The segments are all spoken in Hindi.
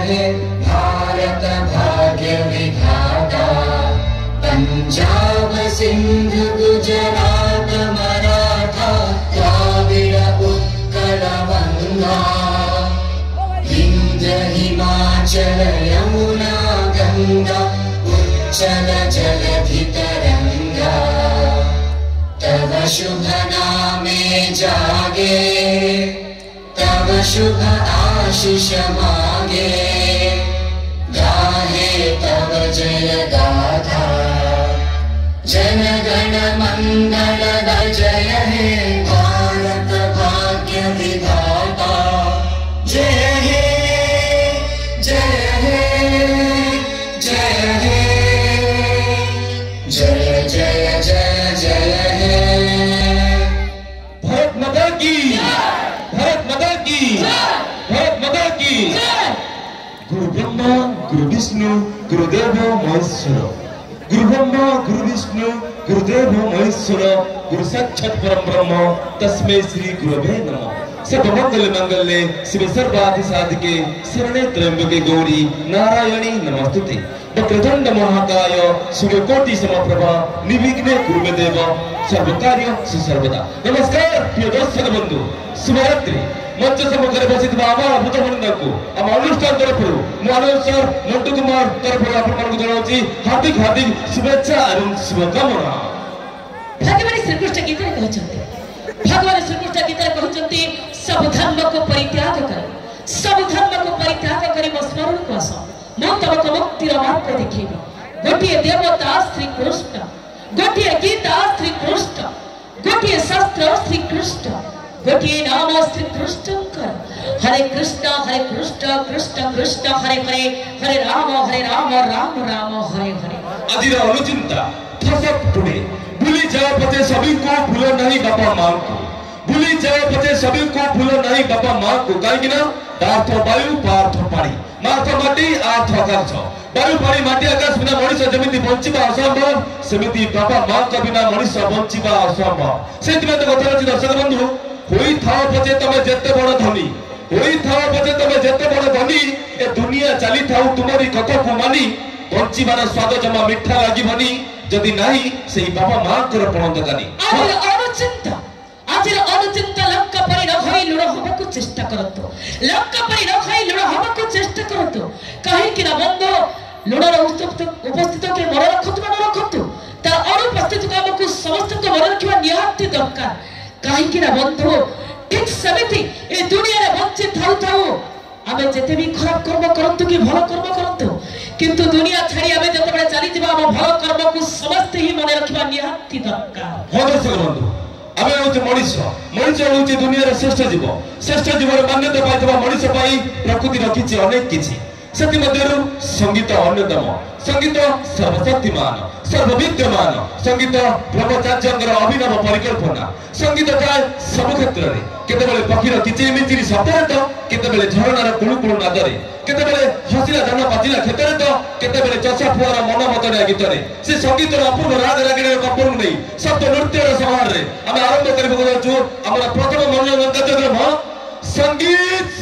हे भारत भाग्य विधाता। पंजाब सिंध गुजरात मराठा द्राविड़ उत्कल गंगा। विंध्य हिमाचल यमुना गंगा उच्चल जलधि तरंगा। तव शुभ नामे जागे तव शुभ आशीष मांगे। गाहे तव जय गाथा जन गण मंगल जय हे भारत भाग्य विधाता। जय हे जय हे जय हे जय जय जय जय हे। भारत माता की भारत माता की भारत माता की। गुरु ब्रह्मा गुरु विष्णु गुरुदेव महेश्वर। गुरु ब्रह्मा गुरु विष्णु गुरुदेव महेश्वर। गुरु साक्षात् परम ब्रह्म तस्मै श्री गुरवे नमः। सर्वमंगल मंगल्ये शिवे सर्वार्थ साधिके शरणे त्र्यंबके गौरी नारायणी नमस्तुते। वक्रतुंड महाकाय सूर्यकोटि समप्रभा निर्विघ्ने कुरु मे देव सर्वकार्य सुसर्वदा। नमस्कार प्रिय दर्शक बंधु शुभरात्रि। मंच सम्मुखरे बसिथिबा आम भूतमंडलको आम अनुष्ठान तरफरु मु अनुसार मंटू कुमार तरफरु आपन जनाउछि हार्दिक हार्दिक शुभेच्छा एवं शुभकामना। भगवान श्रीकृष्ण गीता कहते भगवान श्रीकृष्ण गीता कहते सब धर्म को परित्याग कर सब धर्म को परित्याग करी मो स्मरण को आस मु तुमको मुक्तिर मार्ग देखेबी। गोटिए देवता श्री कृष्ण गोटिए गीता श्री कृष्ण गोटिए शास्त्र श्री कृष्ण गोटिए नाम श्री कृष्ण। हरे कृष्ण कृष्ण कृष्ण हरे हरे हरे राम राम राम हरे हरे। आदिर अनुचिंता ठसक टुडे भूली जाओ पते सभी को भूलो नहीं बापा माँ को। भूली जाओ पते सभी को भूलो नहीं बापा माँ को। कहीं पार्थ वायु पार्थ पानी मार्थ माटी आर्थ आकाश। वायु पानी माटी आकाश बिना मनुष्य जमी बंचा असंभव सेमती बापा माँ का बिना मनुष्य बंचा असंभव। से कथा अच्छी दर्शक बंधु होई थाओ पचे तमे जेते बड़ धनी होई थाओ पचे तमे जेते बड़ धनी ए दुनिया चली थाउ तुमरी कथा को मानी बंचिबार स्वाद जमा मिठा लागिबनी जदि नाही सेही बाबा माँ कर पणंदगानी। आजिर अनुचिंता लंका परि रखाई लुण हबको चेष्टा करतो लंका परि रखाई लुण हबको चेष्टा करतो। कहीं कि ना बंधु लुणर उपस्थित के मन रखतु न रखतु तार अनुपस्थित को हमको समस्त को मन रखिबा निहाती दरकार। कहीं कि ना बंधु ठीक समिति ए दुनिया रे बच्चे थाउ थाउ आमे जेते भी खराब कर्म करंतु कि भलो कर्म करंतु किंतु दुनिया छाड़ी आमे जते बडे चली जिबा हम भलो कर्म को समस्त ही मन रखिबा निहाती दरकार। हो दर्शक बंधु आमे होते मनुष्य मनुष्य होते दुनिया रे श्रेष्ठ जीव मान्यता पाइतबा मनुष्य पाई प्रकृति रखिछि अनेक किछि। सेति मध्यरु संगीत अन्यतम। संगीत सर्वशक्तिमान सर्वविद्यमान संगीत ब्रह्मचार्यंकर अभिनव परिकल्पना। संगीत थाए सब क्षेत्र में केतेबेले पक्षीर किचिरी मिचिरी शब्दरे तो केतेबेले झरणार कुळुकुळु नादरे केतेबेले हसिला धान पाचिला क्षेत्र तो केतेबेले चषा फुआर मन मतरिया गीतरे से संगीतर अपूर्व राग रागिणी कपूर नहीं शब्द नृत्यर समाहार रे आमे आरंभ करबो जाउछु हमर प्रथम मनोरंजन कार्यक्रम संगीत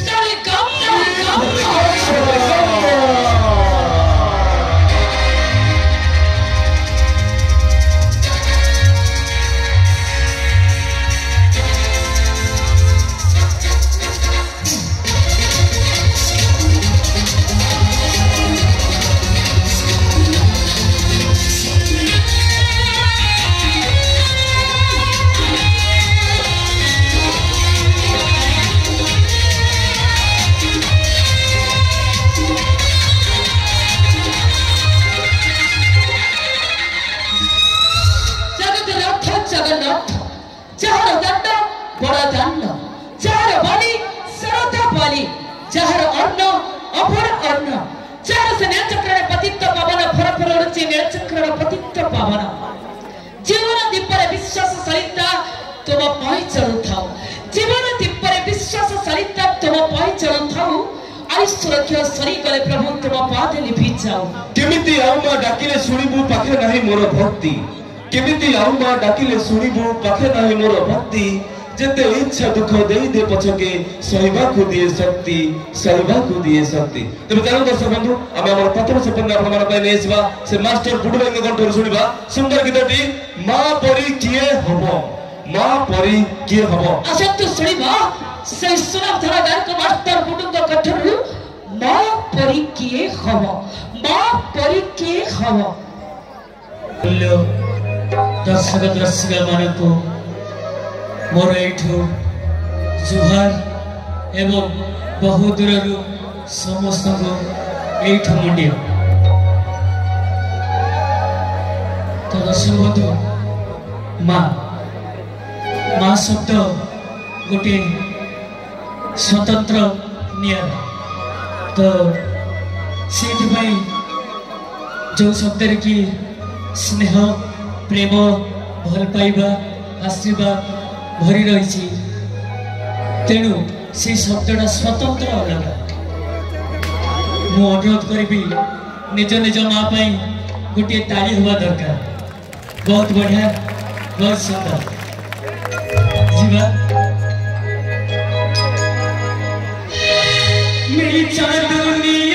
जहर अन्न अफर अन्न चार से नेचक्र पतित पावन फर फर रुचि नेचक्र पतित पावन जीवन दीपरे विश्वास सरिता तुम पाई चलु थाओ जीवन दीपरे विश्वास सरिता तुम पाई चलु थाओ आईश्वरख्य सरी गले प्रभु तुम पाद लिभि जाओ। केमिति आउमा डाकिले सुनिबु पाखे नाही मोर भक्ति केमिति आउमा डाकिले सुनिबु पाखे नाही मोर भक्ति जेते इच्छा दुख दे दे पछके सहिबा को दिए शक्ति तबे चलो दर्शक बंधु आमे हमर प्रथम सपन आपण मन पय नेसबा से मास्टर बुडुबाई के कंठर सुनिबा सुंदर गीतटी मां परी किए हबो आसतु सुनिबा से सुनाम धरा गायक मास्टर बुडुंग कंठरु मां परी किए हबो बोलो दर्शक मानक मोर एठो जुहार एवं बहु दूर समस्त एठो मुंडिया तो दर्शक बंधु माँ शब्द गोटे स्वतंत्र नियर तो से जो शब्द कि स्नेह प्रेम भल पाइबा आशीर्वाद भरी रही तेणु से शब्दटा स्वतंत्र अलग मु अनुरोध करी निज निज माँ गोटे ताली हवा दरकार बहुत बढ़िया बहुत सुंदर जीवा मेरी चांदनी